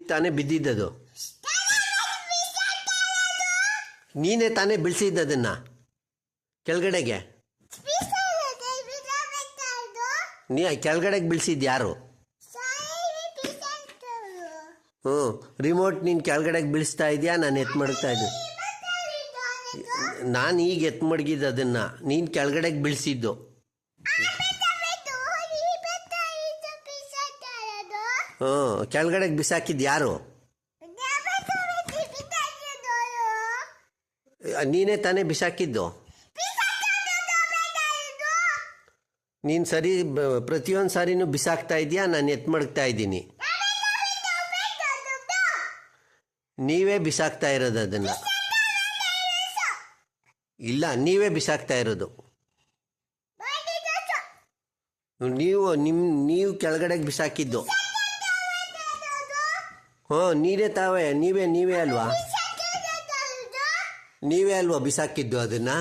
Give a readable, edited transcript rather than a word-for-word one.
ತಾನೇ ಬಿದ್ದಿದ್ದದು. ನೀನೇ ತಾನೇ ಬೀಳ್ಸಿದ್ದದನ್ನ ಕೆಳಗಡೆಗೆ. ನೀ ಕೆಳಗಡೆಗೆ ಬೀಳ್ಸಿದ್ದು ಯಾರು? ಹ್ಞೂ, ರಿಮೋಟ್ ನೀನು ಕೆಳಗಡೆಗೆ ಬೀಳಿಸ್ತಾ ಇದೆಯಾ, ನಾನು ಎತ್ತು ಮಡಗ್ತಾ ಇದ್ದೆ. ನಾನು ಈಗ ಎತ್ತು ಮಡಗಿದ್ದು ಅದನ್ನು, ನೀನು ಕೆಳಗಡೆಗೆ ಬೀಳಿಸಿದ್ದು. ಹ್ಞೂ, ಕೆಳಗಡೆಗೆ ಬಿಸಾಕಿದ್ದು ಯಾರು? ನೀನೇ ತಾನೇ ಬಿಸಾಕಿದ್ದು. ನೀನು ಸರಿ ಪ್ರತಿಯೊಂದು ಸಾರಿನೂ ಬಿಸಾಕ್ತಾ ಇದೆಯಾ, ನಾನು ಎತ್ತು ಮಡಗ್ತಾ ಇದ್ದೀನಿ. ನೀವೇ ಬಿಸಾಕ್ತಾ ಇರೋದು ಅದನ್ನು. ಇಲ್ಲ, ನೀವೇ ಬಿಸಾಕ್ತಾ ಇರೋದು. ನೀವು ಕೆಳಗಡೆಗೆ ಬಿಸಾಕಿದ್ದು. ಹ್ಞೂ, ನೀವೇ ಅಲ್ವಾ? ನೀವೇ ಅಲ್ವಾ ಬಿಸಾಕಿದ್ದು ಅದನ್ನು?